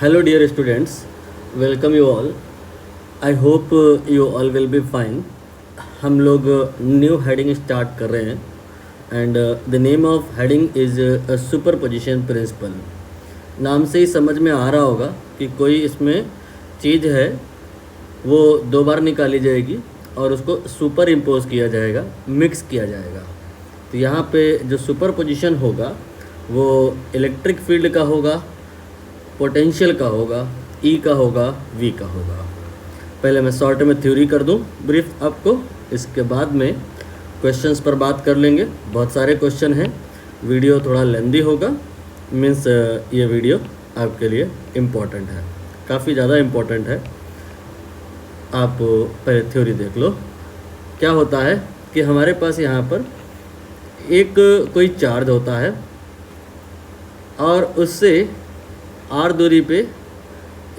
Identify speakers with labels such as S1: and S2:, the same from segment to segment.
S1: Hello dear students, welcome you all. I hope you all will be fine. हम लोग new heading start कर रहे हैं and the name of heading is superposition principle. नाम से ही समझ में आ रहा होगा कि कोई इसमें चीज़ है वो दो बार निकाली जाएगी और उसको सुपर इम्पोज किया जाएगा, मिक्स किया जाएगा. तो यहाँ पे जो सुपर पोजिशन होगा वो इलेक्ट्रिक फील्ड का होगा, पोटेंशियल का होगा, ई का होगा, वी का होगा. पहले मैं शॉर्ट में थ्योरी कर दूं ब्रीफ आपको, इसके बाद में क्वेश्चंस पर बात कर लेंगे. बहुत सारे क्वेश्चन हैं, वीडियो थोड़ा लेंदी होगा, मीन्स ये वीडियो आपके लिए इम्पोर्टेंट है, काफ़ी ज़्यादा इम्पोर्टेंट है. आप पहले थ्योरी देख लो. क्या होता है कि हमारे पास यहाँ पर एक कोई चार्ज होता है और उससे आर दूरी पे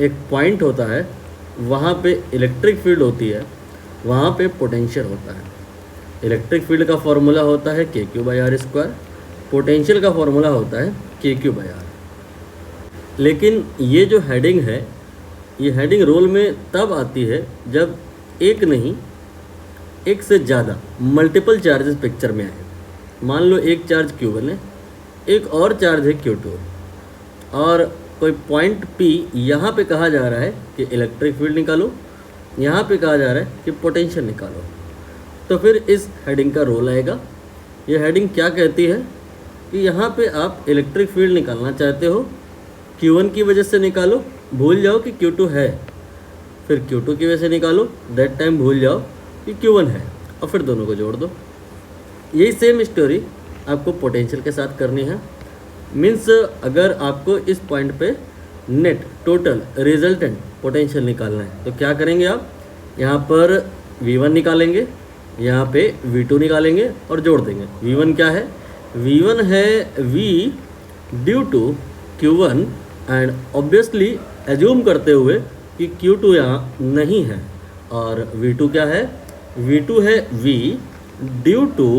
S1: एक पॉइंट होता है, वहाँ पे इलेक्ट्रिक फील्ड होती है, वहाँ पे पोटेंशियल होता है. इलेक्ट्रिक फील्ड का फॉर्मूला होता है k q by r square, potential का फॉर्मूला होता है के क्यू बाई आर. लेकिन ये जो हेडिंग है, ये हेडिंग रोल में तब आती है जब एक नहीं, एक से ज़्यादा मल्टीपल चार्जेस पिक्चर में आए. मान लो एक चार्ज Q1 है, एक और चार्ज है Q2 और कोई पॉइंट P यहाँ पे कहा जा रहा है कि इलेक्ट्रिक फील्ड निकालो, यहाँ पे कहा जा रहा है कि पोटेंशियल निकालो. तो फिर इस हेडिंग का रोल आएगा. ये हेडिंग क्या कहती है कि यहाँ पे आप इलेक्ट्रिक फील्ड निकालना चाहते हो, Q1 की वजह से निकालो, भूल जाओ कि Q2 है, फिर Q2 की वजह से निकालो, दैट टाइम भूल जाओ कि Q1 है, और फिर दोनों को जोड़ दो. यही सेम स्टोरी आपको पोटेंशियल के साथ करनी है. मीन्स अगर आपको इस पॉइंट पे नेट टोटल रिजल्टेंट पोटेंशियल निकालना है तो क्या करेंगे आप, यहाँ पर V1 निकालेंगे, यहाँ पे V2 निकालेंगे और जोड़ देंगे. V1 क्या है, V1 है V due to Q1 and obviously assume करते हुए कि Q2 यहाँ नहीं है. और V2 क्या है, V2 है V due to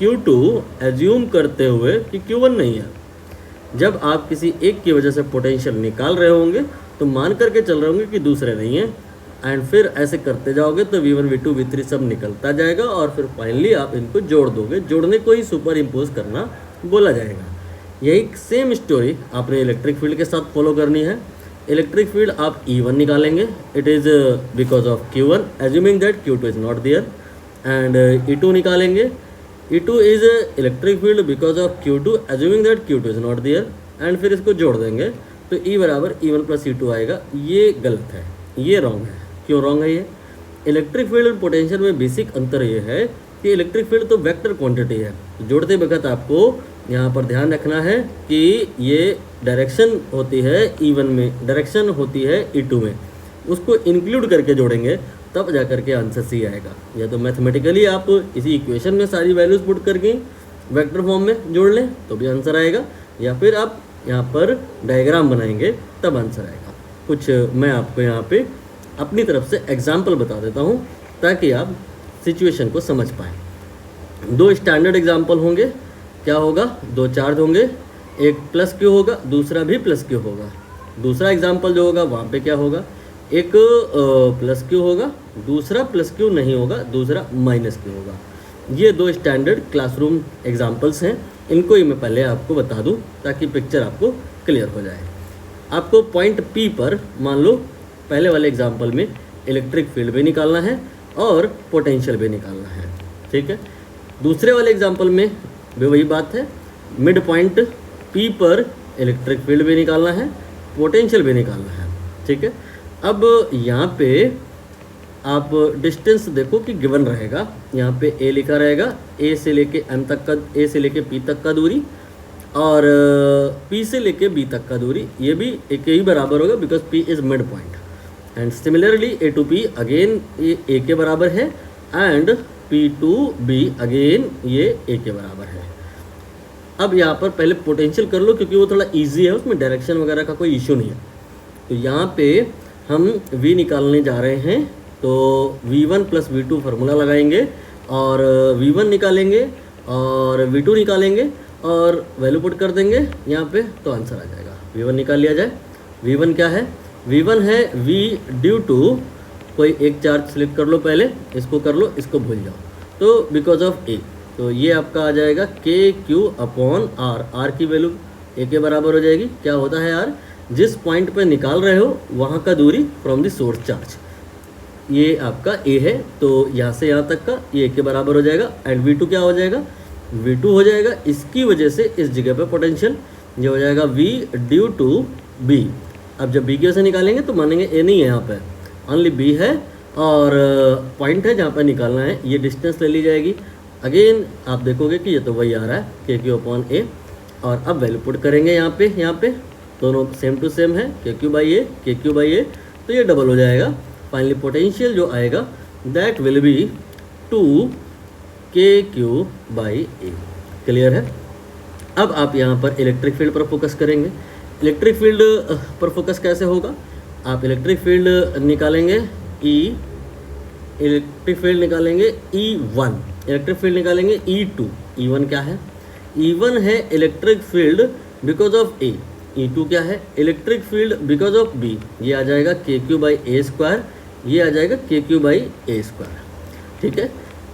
S1: Q2 assume करते हुए कि Q1 नहीं है. जब आप किसी एक की वजह से पोटेंशियल निकाल रहे होंगे तो मान करके चल रहे होंगे कि दूसरे नहीं हैं, एंड फिर ऐसे करते जाओगे तो V1 V2 V3 सब निकलता जाएगा और फिर फाइनली आप इनको जोड़ दोगे. जोड़ने को ही सुपर इम्पोज करना बोला जाएगा. यही सेम स्टोरी आपने इलेक्ट्रिक फील्ड के साथ फॉलो करनी है. इलेक्ट्रिक फील्ड आप E1 निकालेंगे, it is because of Q1 assuming that Q2 is not there, and E2 निकालेंगे, E2 is electric field because of Q2 assuming that Q2 is not there, and फिर इसको जोड़ देंगे तो E बराबर E1 plus E2 आएगा. ये गलत है, ये रॉन्ग है. क्यों रॉन्ग है ये? इलेक्ट्रिक फील्ड और पोटेंशियल में बेसिक अंतर ये है कि इलेक्ट्रिक फील्ड तो वेक्टर क्वांटिटी है. जोड़ते वक्त आपको यहाँ पर ध्यान रखना है कि ये डायरेक्शन होती है E1 में, डायरेक्शन होती है E2 में, उसको इंक्लूड करके जोड़ेंगे तब जा करके आंसर सी आएगा. या तो मैथमेटिकली आप इसी इक्वेशन में सारी वैल्यूज पुट करके वेक्टर फॉर्म में जोड़ लें तो भी आंसर आएगा, या फिर आप यहाँ पर डायग्राम बनाएंगे तब आंसर आएगा. कुछ मैं आपको यहाँ पे अपनी तरफ से एग्जाम्पल बता देता हूँ ताकि आप सिचुएशन को समझ पाएँ. दो स्टैंडर्ड एग्जाम्पल होंगे. क्या होगा, दो चार्ज होंगे, एक प्लस क्यू होगा, दूसरा भी प्लस क्यू होगा. दूसरा एग्जाम्पल जो होगा वहाँ पे क्या होगा, एक प्लस क्यू होगा, दूसरा प्लस क्यू नहीं होगा, दूसरा माइनस क्यू होगा. ये दो स्टैंडर्ड क्लासरूम एग्जाम्पल्स हैं. इनको ही मैं पहले आपको बता दूं ताकि पिक्चर आपको क्लियर हो जाए. आपको पॉइंट P पर मान लो पहले वाले एग्जाम्पल में इलेक्ट्रिक फील्ड भी निकालना है और पोटेंशियल भी निकालना है, ठीक है. दूसरे वाले एग्जाम्पल में भी वही बात है, मिड पॉइंट P पर इलेक्ट्रिक फील्ड भी निकालना है, पोटेंशियल भी निकालना है, ठीक है. अब यहाँ पे आप डिस्टेंस देखो कि गिवन रहेगा, यहाँ पे A लिखा रहेगा, A से लेके M तक का, A से लेके P तक का दूरी, और P से लेके B तक का दूरी, ये भी A के ही बराबर होगा because P is mid point. And similarly A to P again ये A के बराबर है, and P to B again ये A के बराबर है. अब यहाँ पर पहले पोटेंशियल कर लो क्योंकि वो थोड़ा ईजी है, उसमें डायरेक्शन वगैरह का कोई इशू नहीं है. तो यहाँ पे हम V निकालने जा रहे हैं तो V1 प्लस V2 फार्मूला लगाएंगे और V1 निकालेंगे और V2 निकालेंगे और वैल्यू पुट कर देंगे यहाँ पे तो आंसर आ जाएगा. V1 निकाल लिया जाए V1 क्या है, V1 है V ड्यू टू, कोई एक चार्ज सिलेक्ट कर लो, पहले इसको कर लो, इसको भूल जाओ, तो बिकॉज ऑफ ए, तो ये आपका आ जाएगा k q upon are, are की वैल्यू ए के बराबर हो जाएगी। क्या होता है यार, जिस पॉइंट पे निकाल रहे हो वहाँ का दूरी फ्रॉम द सोर्स चार्ज, ये आपका ए है, तो यहाँ से यहाँ तक का ये ए के बराबर हो जाएगा। एंड V2 क्या हो जाएगा, V2 हो जाएगा इसकी वजह से इस जगह पे पोटेंशियल, ये हो जाएगा V ड्यू टू B। अब जब B की वजह से निकालेंगे तो मानेंगे ए नहीं है, यहाँ पे ओनली B है और पॉइंट है जहाँ पे निकालना है, ये डिस्टेंस ले ली जाएगी। अगेन आप देखोगे कि ये तो वही आ रहा है के क्यू अपॉन ए, और अब वैल्यू पुट करेंगे यहाँ पे दोनों सेम टू सेम है, के क्यू बाई ए, तो ये डबल हो जाएगा। फाइनली पोटेंशियल जो आएगा दैट विल बी 2 के क्यू बाई ए। क्लियर है। अब आप यहाँ पर इलेक्ट्रिक फील्ड पर फोकस करेंगे। इलेक्ट्रिक फील्ड पर फोकस कैसे होगा, आप इलेक्ट्रिक फील्ड निकालेंगे इलेक्ट्रिक फील्ड निकालेंगे E1, इलेक्ट्रिक फील्ड निकालेंगे E2। E1 क्या है, E1 है electric field because of A, E2 क्या है, electric field because of B, ये आ जाएगा k q by A square, ये आ जाएगा k q by A square. ठीक है,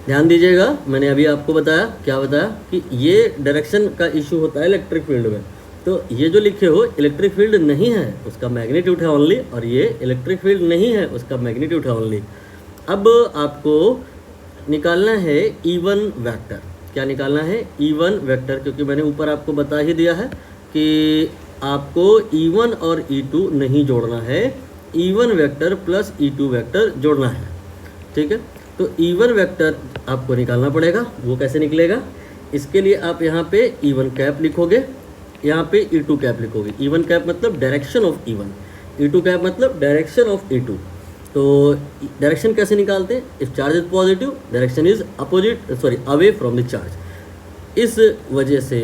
S1: ध्यान दीजिएगा, मैंने अभी आपको बताया, क्या बताया कि ये डायरेक्शन का इशू होता है इलेक्ट्रिक फील्ड में, तो ये जो लिखे हो इलेक्ट्रिक फील्ड नहीं है, उसका मैग्नीट्यूड है ओनली, और ये इलेक्ट्रिक फील्ड नहीं है, उसका मैग्नीट्यूड है ओनली। अब आपको निकालना है E1 वेक्टर। क्या निकालना है, E1 वेक्टर, क्योंकि मैंने ऊपर आपको बता ही दिया है कि आपको E1 और E2 नहीं जोड़ना है, E1 vector plus E2 vector जोड़ना है। ठीक है, तो E1 वेक्टर आपको निकालना पड़ेगा। वो कैसे निकलेगा, इसके लिए आप यहाँ पे E1 कैप लिखोगे, यहाँ पे E2 कैप लिखोगे। E1 कैप मतलब direction of E1, E2 cap मतलब डायरेक्शन ऑफ E2। तो डायरेक्शन कैसे निकालते हैं, if charge is positive direction is opposite, sorry away from the charge. इस वजह से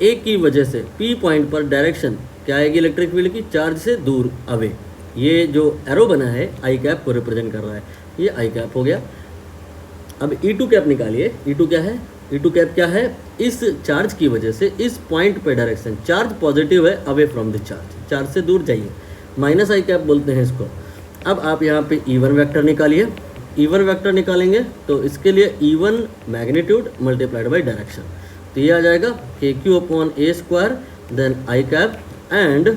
S1: ए की वजह से P पॉइंट पर डायरेक्शन क्या आएगी इलेक्ट्रिक फील्ड की, चार्ज से दूर अवे। ये जो एरो बना है आई कैप को रिप्रेजेंट कर रहा है, ये आई कैप हो गया। अब E2 कैप निकालिए। E2 क्या है, E2 कैप क्या है, इस चार्ज की वजह से इस पॉइंट पे डायरेक्शन, चार्ज पॉजिटिव है, away from the charge, charge से दूर जाइए, माइनस आई कैप बोलते हैं इसको। अब आप यहाँ पे E1 वेक्टर निकालिए। E1 वेक्टर निकालेंगे तो इसके लिए E1 magnitude multiplied by direction, तो ये आ जाएगा k q upon a square then i cap, and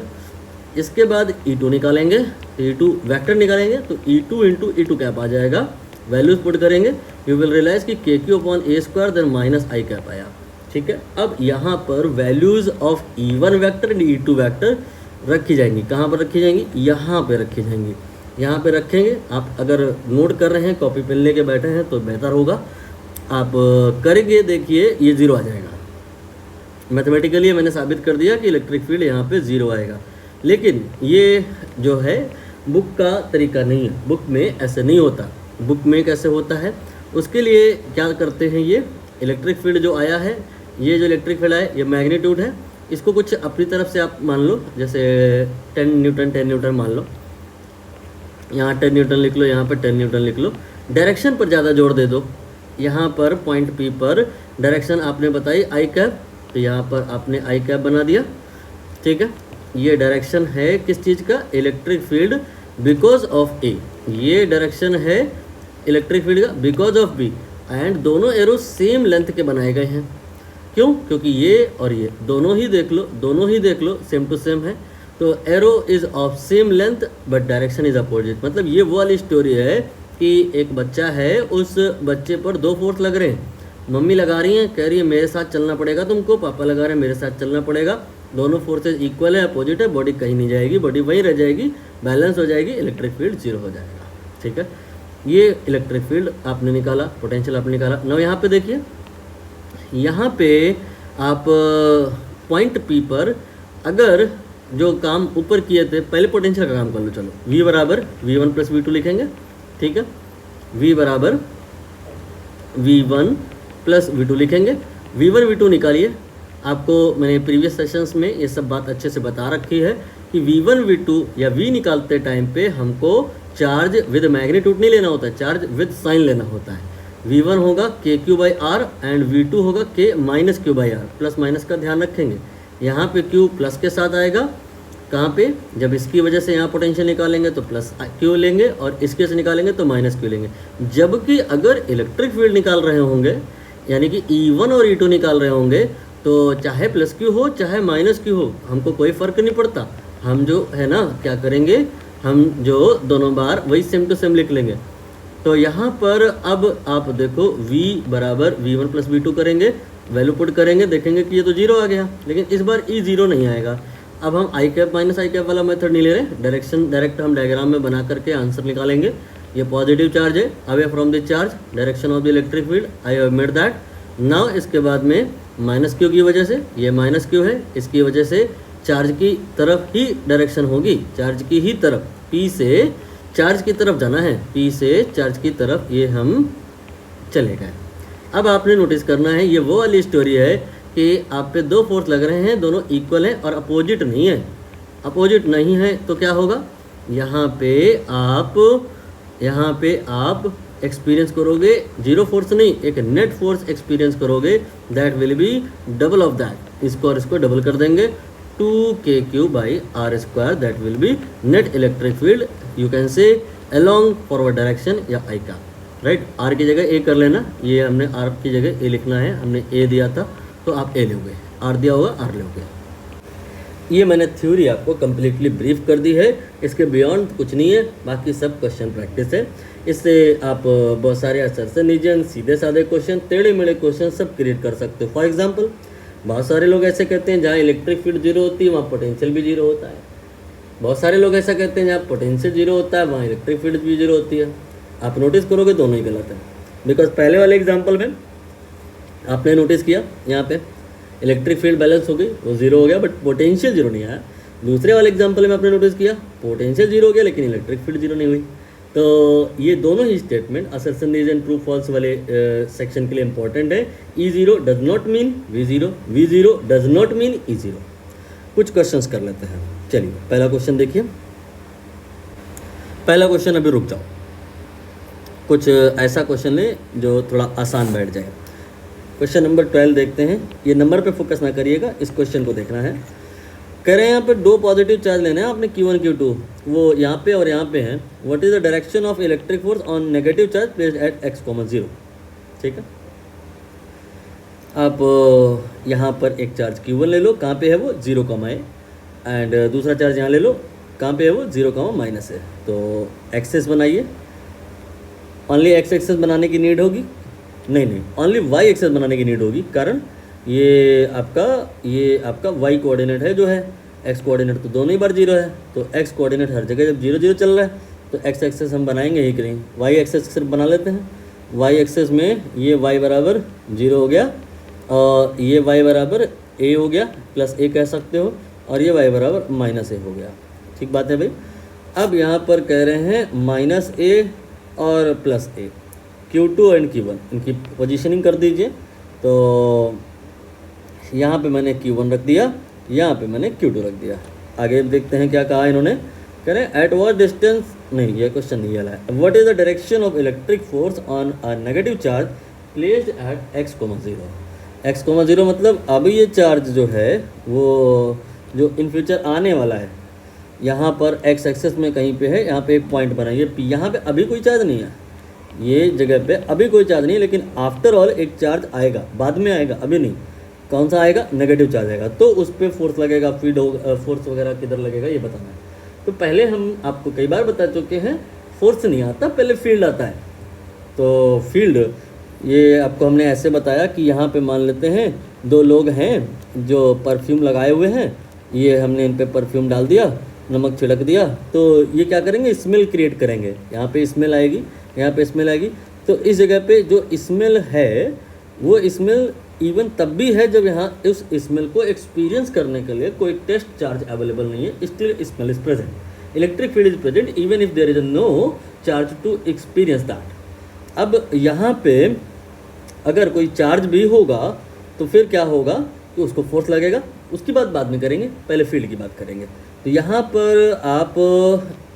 S1: इसके बाद E2 निकालेंगे, E2 वेक्टर निकालेंगे तो E2 इंटू E2 कैप आ जाएगा। वैल्यूज पुट करेंगे, यू विल रियलाइज कि के q upon a square then minus I cap आया। ठीक है, अब यहाँ पर values of E1 vector and E2 vector रखी जाएंगी। कहाँ पर रखी जाएंगी, यहाँ पे रखी जाएंगी, यहाँ पे रखेंगे। आप अगर नोट कर रहे हैं, कॉपी पेन लेके बैठे हैं तो बेहतर होगा। आप करेंगे, देखिए ये जीरो आ जाएगा। मैथमेटिकली मैंने साबित कर दिया कि इलेक्ट्रिक फील्ड यहाँ पे जीरो आएगा, लेकिन ये जो है बुक का तरीका नहीं है, बुक में ऐसे नहीं होता। बुक में कैसे होता है, उसके लिए क्या करते हैं, ये इलेक्ट्रिक फील्ड जो आया है, ये जो इलेक्ट्रिक फील्ड आया ये मैग्नीट्यूड है, इसको कुछ अपनी तरफ से आप मान लो, जैसे 10 न्यूटन मान लो, यहाँ 10 न्यूटन लिख लो, यहाँ पर 10 न्यूटन लिख लो। डायरेक्शन पर ज़्यादा जोर दे दो, यहाँ पर पॉइंट P पर डायरेक्शन आपने बताई आई कैप, तो यहाँ पर आपने आई कैप बना दिया। ठीक है, ये डायरेक्शन है किस चीज़ का, इलेक्ट्रिक फील्ड बिकॉज ऑफ ए, ये डायरेक्शन है इलेक्ट्रिक फील्ड का बिकॉज ऑफ बी, एंड दोनों एरो सेम लेंथ के बनाए गए हैं। क्यों, क्योंकि ये और ये दोनों ही देख लो, दोनों ही देख लो सेम टू सेम है, तो arrow is of same length but direction is opposite. मतलब ये वो वाली स्टोरी है कि एक बच्चा है, उस बच्चे पर दो फोर्स लग रहे हैं, मम्मी लगा रही हैं, कह रही है मेरे साथ चलना पड़ेगा तुमको, पापा लगा रहे हैं मेरे साथ चलना पड़ेगा, दोनों फोर्सेज इक्वल है, अपोजिट है, बॉडी कहीं नहीं जाएगी, बॉडी वहीं रह जाएगी, बैलेंस हो जाएगी, इलेक्ट्रिक फील्ड जीरो हो जाएगा। ठीक है, ये इलेक्ट्रिक फील्ड आपने निकाला, पोटेंशियल आपने निकाला। now यहाँ पे देखिए, यहाँ पे आप पॉइंट P पर अगर जो काम ऊपर किए थे, पहले पोटेंशियल का काम कर लो। चलो V बराबर V1 प्लस V2 लिखेंगे। ठीक है, V बराबर V1 प्लस V2 लिखेंगे। V1 V2 निकालिए। आपको मैंने प्रीवियस सेशंस में ये सब बात अच्छे से बता रखी है कि V1 V2 या V निकालते टाइम पे हमको चार्ज विद मैग्नीट्यूड नहीं लेना होता है, चार्ज विद साइन लेना होता है। V1 होगा k q by are and V2 होगा k minus q by r. Plus minus का ध्यान रखेंगे, यहाँ पे Q प्लस के साथ आएगा कहाँ पे, जब इसकी वजह से यहाँ पोटेंशियल निकालेंगे तो प्लस क्यू लेंगे और इसके से निकालेंगे तो माइनस क्यू लेंगे। जबकि अगर इलेक्ट्रिक फील्ड निकाल रहे होंगे, यानी कि E1 और E2 निकाल रहे होंगे, तो चाहे प्लस क्यू हो चाहे माइनस क्यू हो, हमको कोई फ़र्क नहीं पड़ता। हम जो है ना क्या करेंगे, हम जो दोनों बार वही सेम टू सेम लिख लेंगे। तो यहाँ पर अब आप देखो V बराबर V1 प्लस V2 करेंगे, वैल्यू पुट करेंगे, देखेंगे कि ये तो जीरो आ गया, लेकिन इस बार ई जीरो नहीं आएगा। अब हम आई कैप माइनस आई कैप वाला मेथड नहीं ले रहे, डायरेक्शन डायरेक्ट हम डायग्राम में बना करके आंसर निकालेंगे। ये पॉजिटिव चार्ज है, away from the charge, direction of the electric field, I have made that. Now इसके बाद में माइनस क्यू की वजह से, ये माइनस क्यू है, इसकी वजह से चार्ज की तरफ ही डायरेक्शन होगी, चार्ज की ही तरफ, पी से चार्ज की तरफ जाना है, पी से चार्ज की तरफ ये हम चले गए। अब आपने नोटिस करना है, ये वो वाली स्टोरी है कि आप पे दो फोर्स लग रहे हैं, दोनों इक्वल हैं और अपोजिट नहीं है। अपोजिट नहीं है तो क्या होगा, यहाँ पे आप एक्सपीरियंस करोगे जीरो फोर्स नहीं, एक नेट फोर्स एक्सपीरियंस करोगे, that will be double of that. इसको और इसको डबल कर देंगे, 2kq by r square, that will be net electric field, you can say along forward direction या आई का, राइट। आर की जगह ए कर लेना, ये हमने आर की जगह ए लिखना है, हमने ए दिया था तो आप ए लोगे, आर दिया होगा आर लोगे। ये मैंने थ्योरी आपको कम्प्लीटली ब्रीफ कर दी है, इसके बियॉन्ड कुछ नहीं है, बाकी सब क्वेश्चन प्रैक्टिस है। इससे आप बहुत सारे असरसनिजन, सीधे साधे क्वेश्चन, टेढ़े मेढ़े क्वेश्चन सब क्रिएट कर सकते हो। फॉर एग्जांपल, बहुत सारे लोग ऐसे कहते हैं जहाँ इलेक्ट्रिक फील्ड जीरो होती है वहाँ पोटेंशियल भी जीरो होता है। बहुत सारे लोग ऐसा कहते हैं जहाँ पोटेंशियल जीरो होता है वहाँ इलेक्ट्रिक फील्ड भी जीरो होती है। आप नोटिस करोगे दोनों ही गलत है, बिकॉज पहले वाले एग्जाम्पल में आपने नोटिस किया यहाँ पे इलेक्ट्रिक फील्ड बैलेंस हो गई, वो जीरो हो गया, बट पोटेंशियल जीरो नहीं आया। दूसरे वाले एग्जाम्पल में आपने नोटिस किया पोटेंशियल जीरो हो गया लेकिन इलेक्ट्रिक फील्ड जीरो नहीं हुई। तो ये दोनों ही statement assertion reason true false वाले सेक्शन के लिए इंपॉर्टेंट है। E zero does not mean V zero, V zero does not mean E zero. कुछ क्वेश्चंस कर लेते हैं, चलिए पहला क्वेश्चन देखिए। पहला क्वेश्चन, अभी रुक जाओ, कुछ ऐसा क्वेश्चन ले जो थोड़ा आसान बैठ जाए। क्वेश्चन नंबर 12 देखते हैं, ये नंबर पे फोकस ना करिएगा, इस क्वेश्चन को देखना है। कह रहे हैं यहाँ पे दो पॉजिटिव चार्ज लेने हैं आपने, Q1 Q2, वो यहाँ पे और यहाँ पे हैं। What is the direction of electric force on negative charge placed at x, 0। ठीक है, आप यहाँ पर एक चार्ज Q1 ले लो, कहाँ पे है वो 0, एंड दूसरा चार्ज यहाँ ले लो, कहाँ पे है वो 0, है। तो एक्सेस बनाइए, ओनली एक्स एक्सेस बनाने की नीड होगी, नहीं ओनली वाई एक्सेस बनाने की नीड होगी, कारण ये आपका वाई कोऑर्डिनेट है जो है, एक्स कोऑर्डिनेट तो दोनों ही बार जीरो है, तो एक्स कोऑर्डिनेट हर जगह जब 0 0 चल रहा है तो एक्स एक्सेस हम बनाएंगे ही करेंगे, वाई एक्सेस सिर्फ बना लेते हैं। वाई एक्सेस में ये वाई बराबर 0 हो गया और ये वाई बराबर ए हो गया, प्लस ए कह सकते हो, और ये वाई बराबर -a हो गया। ठीक बात है भाई। अब यहाँ पर कह रहे हैं -a और +a, Q2 एंड Q1 इनकी पोजीशनिंग कर दीजिए। तो यहाँ पे मैंने Q1 रख दिया, यहाँ पे मैंने Q2 रख दिया। आगे देखते हैं क्या कहा इन्होंने, कह रहे हैं एट व्हाट डिस्टेंस, नहीं ये क्वेश्चन नहीं वाला है। What is the direction of electric force on a negative charge placed at x, 0। x, 0 मतलब अभी ये चार्ज जो है वो जो इन फ्यूचर आने वाला है, यहाँ पर x एक्सेस में कहीं पे है, यहाँ पे एक पॉइंट बनाइए P, यहाँ पे अभी कोई चार्ज नहीं है, ये जगह पे अभी कोई चार्ज नहीं, लेकिन आफ्टर ऑल एक चार्ज आएगा, बाद में आएगा, अभी नहीं। कौन सा आएगा, नेगेटिव चार्ज आएगा, तो उस पर फोर्स लगेगा, फील्ड फोर्स वगैरह किधर लगेगा ये बताना है। तो पहले हम आपको कई बार बता चुके हैं, फोर्स नहीं आता, पहले फील्ड आता है। तो फील्ड ये आपको हमने ऐसे बताया कि यहाँ पे मान लेते हैं दो लोग हैं जो परफ्यूम लगाए हुए हैं, ये हमने इन पे परफ्यूम डाल दिया, नमक छिड़क दिया, तो ये क्या करेंगे, स्मेल क्रिएट करेंगे। यहाँ पे स्मेल आएगी, यहाँ पे स्मेल आएगी, तो इस जगह पे जो स्मेल है वो स्मेल इवन तब भी है जब यहाँ उस स्मेल को एक्सपीरियंस करने के लिए कोई टेस्ट चार्ज अवेलेबल नहीं है, still smell is present, electric field is present even if there is no charge to experience that. अब यहाँ पे अगर कोई चार्ज भी होगा तो फिर क्या होगा कि उसको फोर्स लगेगा, उसकी बात बाद में करेंगे, पहले फील्ड की बात करेंगे। तो यहाँ पर आप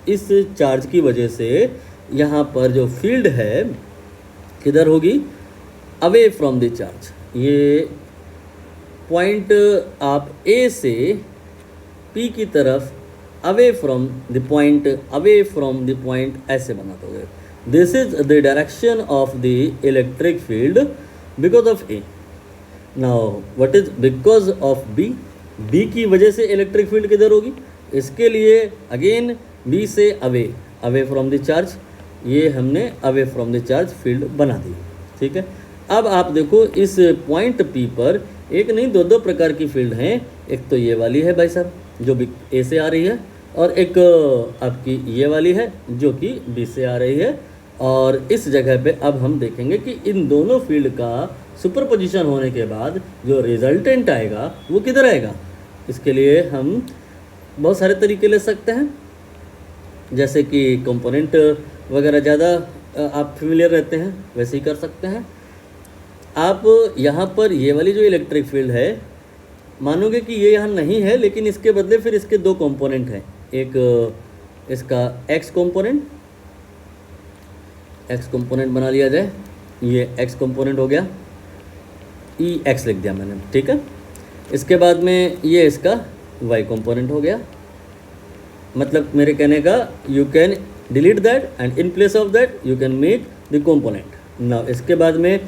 S1: इस चार्ज की वजह से यहाँ पर जो फील्ड है किधर होगी, अवे फ्रॉम द चार्ज। ये पॉइंट आप ए से पी की तरफ away from the point, away from the point ऐसे बना दोगे। This is the direction of the electric field because of A. Now what is because of B, B की वजह से इलेक्ट्रिक फील्ड किधर होगी, इसके लिए अगेन बी से away, away from the charge, ये हमने away from the charge field बना दी। ठीक है, अब आप देखो इस पॉइंट पी पर एक नहीं दो दो प्रकार की फील्ड हैं। एक तो ये वाली है भाई साहब जो बी ए से आ रही है, और एक आपकी ये वाली है जो कि बी से आ रही है। और इस जगह पे अब हम देखेंगे कि इन दोनों फील्ड का सुपरपोजिशन होने के बाद जो रिजल्टेंट आएगा वो किधर आएगा। इसके लिए हम बहुत सारे तरीके ले सकते हैं, जैसे कि कंपोनेंट वगैरह ज़्यादा आप फेमिलियर रहते हैं वैसे ही कर सकते हैं। आप यहाँ पर ये वाली जो इलेक्ट्रिक फील्ड है मानोगे कि ये यहाँ नहीं है, लेकिन इसके बदले फिर इसके दो कंपोनेंट हैं। एक इसका एक्स कंपोनेंट, एक्स कंपोनेंट बना लिया जाए, ये एक्स कंपोनेंट हो गया, ई एक्स लिख दिया मैंने, ठीक है। इसके बाद में ये इसका वाई कंपोनेंट हो गया। मतलब मेरे कहने का you can delete that and in place of that you can make the component. Now इसके बाद में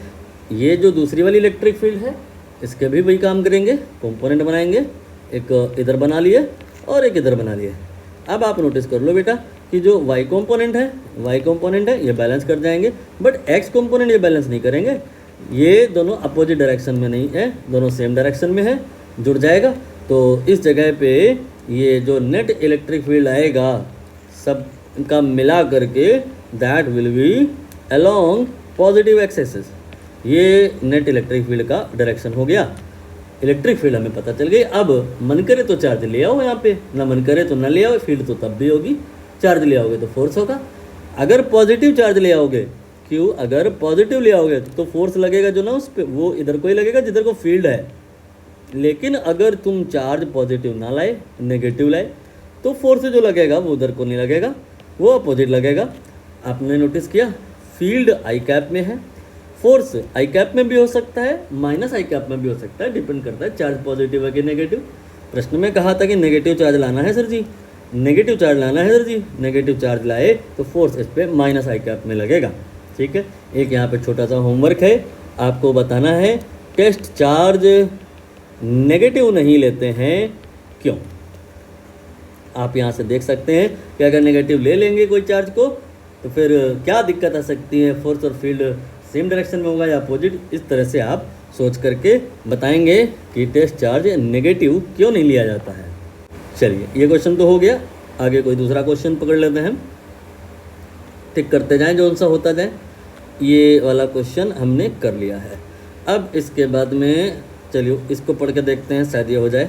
S1: ये जो दूसरी वाली इलेक्ट्रिक फील्ड है इसके भी वही काम करेंगे, कंपोनेंट बनाएंगे, एक इधर बना लिए और एक इधर बना लिए। अब आप नोटिस कर लो बेटा कि जो y कंपोनेंट है, y कंपोनेंट है ये बैलेंस कर जाएंगे, बट x कंपोनेंट ये बैलेंस नहीं करेंगे। ये दोनों अपोजिट डायरेक्शन में नहीं है, दोनों सेम डायरेक्शन में है, जुड़ जाएगा। तो इस जगह पे ये जो नेट इलेक्ट्रिक फील्ड आएगा सब का मिला करके that will B along positive x axis. ये नेट इलेक्ट्रिक फील्ड का डायरेक्शन हो गया। इलेक्ट्रिक फील्ड हमें पता चल गई। अब मन करे तो चार्ज ले आओ यहाँ पे, ना मन करे तो ना ले आओ, फील्ड तो तब भी होगी। चार्ज ले आओगे तो फोर्स होगा। अगर पॉजिटिव चार्ज ले आओगे, क्यों, अगर पॉजिटिव ले आओगे तो फोर्स लगेगा जो ना उस पर, वो इधर को ही लगेगा जिधर को फील्ड है। लेकिन अगर तुम चार्ज पॉजिटिव ना लाए, नेगेटिव लाए, तो फोर्स जो लगेगा वो उधर को नहीं लगेगा, वो अपोजिट लगेगा। आपने नोटिस किया फील्ड आई कैप में है, फोर्स आई कैप में भी हो सकता है, माइनस आई कैप में भी हो सकता है, डिपेंड करता है चार्ज पॉजिटिव है कि नेगेटिव। प्रश्न में कहा था कि नेगेटिव चार्ज लाना है सर जी, नेगेटिव चार्ज लाना है सर जी, नेगेटिव चार्ज लाए तो फोर्स इस पर माइनस आई कैप में लगेगा। ठीक है, एक यहाँ पे छोटा सा होमवर्क है, आपको बताना है टेस्ट चार्ज नेगेटिव नहीं लेते हैं क्यों। आप यहाँ से देख सकते हैं कि अगर नेगेटिव ले लेंगे कोई चार्ज को तो फिर क्या दिक्कत आ सकती है, फोर्स और फील्ड सेम डायरेक्शन में होगा या अपोजिट। इस तरह से आप सोच करके बताएंगे कि टेस्ट चार्ज नेगेटिव क्यों नहीं लिया जाता है। चलिए ये क्वेश्चन तो हो गया, आगे कोई दूसरा क्वेश्चन पकड़ लेते हैं, टिक करते जाएं जो उनसा होता जाए। ये वाला क्वेश्चन हमने कर लिया है। अब इसके बाद में चलिए इसको पढ़ के देखते हैं, शायद ये हो जाए।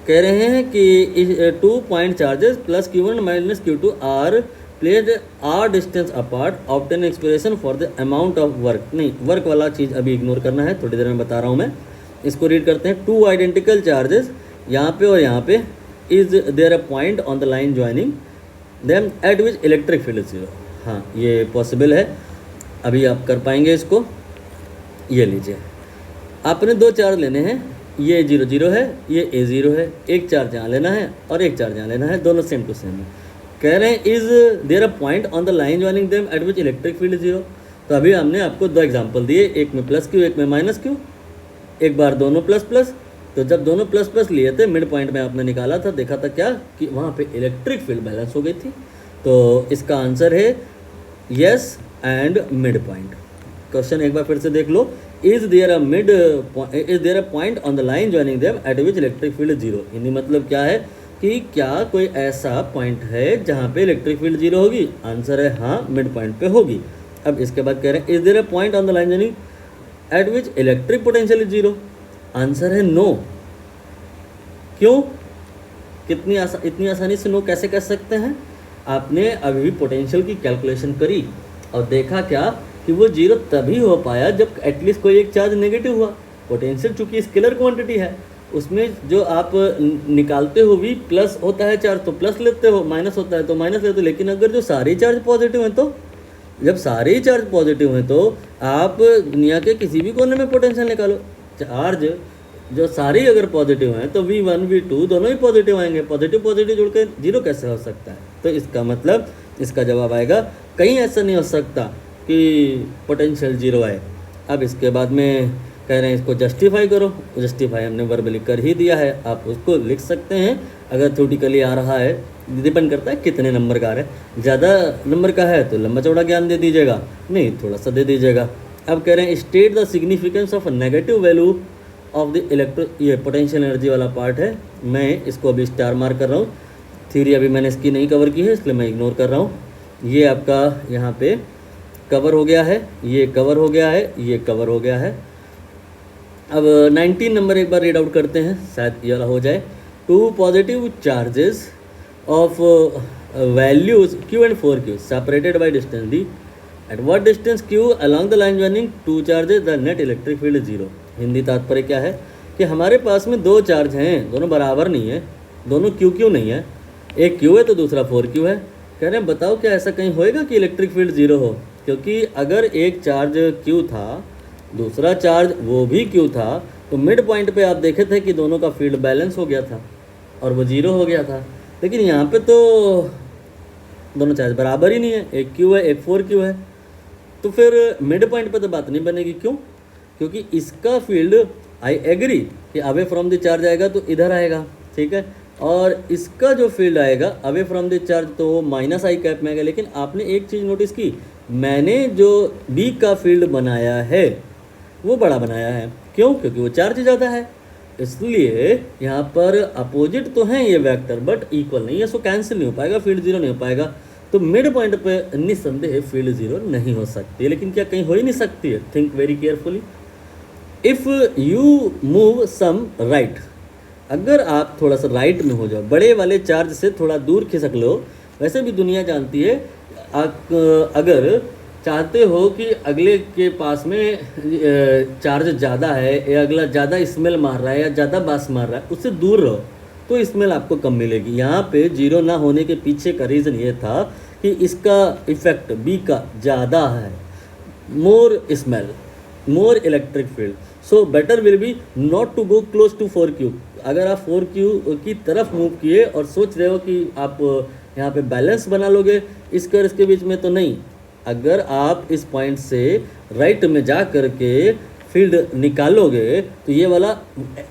S1: कह रहे हैं कि 2 point charges plus Q1 minus Q2 are placed r distance apart, obtain expression for the amount of work. नहीं, वर्क वाला चीज़ अभी इग्नोर करना है, थोड़ी देर में बता रहा हूँ मैं। इसको रीड करते हैं। 2 आइडेंटिकल चार्जेस यहाँ पे और यहाँ पे, is there a point on the line joining them at which electric field is 0। हाँ ये पॉसिबल है, अभी आप कर पाएंगे इसको। ये लीजिए, आपने 2 चार्ज लेने हैं, ये 0 0 है, ये A 0 है। एक चार्ज यहाँ लेना है और एक चार्ज यहाँ लेना है, दोनों सेम टू सेम है। कह रहे हैं is there a point on the line joining them at which electric field 0। तो अभी हमने आपको 2 एग्जांपल दिए, एक में प्लस क्यू एक में माइनस क्यू, एक बार दोनों प्लस प्लस। तो जब दोनों प्लस प्लस लिए थे, मिड पॉइंट में आपने निकाला था, देखा था क्या कि वहाँ पे इलेक्ट्रिक फील्ड बैलेंस हो गई थी। तो इसका आंसर है yes and mid point. Question एक बार फिर से देख लो, is there a point on the line joining them at which electric field 0। Hindi मतलब क्या है कि क्या कोई ऐसा पॉइंट है जहाँ पे इलेक्ट्रिक फील्ड 0 होगी। आंसर है हाँ, मिड पॉइंट पे होगी। अब इसके बाद कह रहे हैं is there a point on the line joining at which electric potential is 0। Answer है नो। क्यों, इतनी आसानी से नो कैसे कर सकते हैं। आपने अभी पोटेंशियल की कैलकुलेशन करी और देखा क्या कि वो 0 तभी हो पाया जब एटलीस्ट कोई एक चार्ज नेगेटिव हुआ। पोटेंशियल चूंकि स्केलर क्वांटिटी है, उसमें जो आप निकालते हो भी प्लस होता है चार्ज तो प्लस लेते हो, माइनस होता है तो माइनस लेते हो। लेकिन अगर जो सारे चार्ज पॉजिटिव हैं, तो जब सारे ही चार्ज पॉजिटिव हैं तो आप दुनिया के किसी भी कोने में पोटेंशियल निकालो, चार्ज जो सारी अगर पॉजिटिव हैं तो V1 V2 दोनों ही पॉजिटिव आएंगे, पॉजिटिव पॉजिटिव जुड़ के जीरो कैसे हो सकता है? तो इसका मतलब इसका जवाब आएगा कहीं ऐसा नहीं हो सकता कि पोटेंशियल जीरो आए। अब इसके बाद में कह रहे हैं इसको जस्टिफाई करो, जस्टिफाई हमने वर्बली कर ही दिया है, आप उसको लिख सकते हैं। अगर थ्योरेटिकली आ रहा है, डिपेंड करता है कितने नंबर का आ रहा है, ज़्यादा नंबर का है तो लंबा चौड़ा ज्ञान दे दीजिएगा, नहीं थोड़ा सा दे दीजिएगा। अब कह रहे हैं state the significance of negative value of the ये पोटेंशियल एनर्जी वाला पार्ट है, मैं इसको अभी स्टार मार्क कर रहा हूँ। थ्योरी अभी मैंने इसकी नहीं कवर की है इसलिए मैं इग्नोर कर रहा हूँ। ये आपका यहाँ पे कवर हो गया है, ये कवर हो गया है, ये कवर हो गया है। अब 19 नंबर एक बार रीड आउट करते हैं, शायद ये वाला हो जाए। Two positive charges of values q and 4q separated by distance d, at what distance q along the line joining two charges the net electric field zero. Hindi तात्पर्य क्या है कि हमारे पास में दो चार्ज हैं, दोनों बराबर नहीं है, दोनों q नहीं है, एक q है तो दूसरा 4q है। कह रहे हैं बताओ क्या ऐसा कहीं होएगा कि इलेक्ट्रिक फील्ड जीरो हो? क्योंकि अगर एक चार्ज q था, दूसरा चार्ज वो भी q था, तो मिड पॉइंट पे आप देखे थे कि दोनों का फील्ड बैलेंस हो गया था और वो जीरो हो गया था। लेकिन यहाँ पे तो दोनों चार्ज बराबर ही नहीं है, एक q है एक 4q है, तो फिर मिड पॉइंट पे तो बात नहीं बनेगी। क्यों? क्योंकि इसका फील्ड आई एग्री कि अवे फ्रॉम द चार्ज आएगा तो इधर आएगा, ठीक है, और इसका जो फील्ड आएगा अवे फ्रॉम द चार्ज तो माइनस आई कैप में आएगा। लेकिन आपने एक चीज़ नोटिस की, मैंने जो बी का फील्ड बनाया है वो बड़ा बनाया है, क्यों? क्योंकि वो चार्ज ज़्यादा है, इसलिए यहाँ पर अपोजिट तो हैं ये वेक्टर बट इक्वल नहीं है, सो कैंसिल नहीं हो पाएगा, फील्ड जीरो नहीं हो पाएगा। तो मिड पॉइंट पे निस्संदेह फील्ड जीरो नहीं हो सकती है। लेकिन क्या कहीं हो ही नहीं सकती है? Think very carefully. If you move some right, अगर आप थोड़ा सा राइट में हो जाओ, बड़े वाले चार्ज से थोड़ा दूर खिसक लो, वैसे भी दुनिया जानती है आप अगर चाहते हो कि अगले के पास में चार्ज ज़्यादा है या अगला ज़्यादा स्मेल मार रहा है या ज़्यादा बास मार रहा है, उससे दूर रहो तो स्मेल आपको कम मिलेगी। यहाँ पे जीरो ना होने के पीछे का रीज़न ये था कि इसका इफेक्ट बी का ज़्यादा है, more smell, more electric field, so better will be not to go close to 4q। अगर आप 4q की तरफ मूव किए और सोच रहे हो कि आप यहाँ पे बैलेंस बना लोगे इसके और इसके बीच में, तो नहीं। अगर आप इस पॉइंट से राइट में जा करके फील्ड निकालोगे तो ये वाला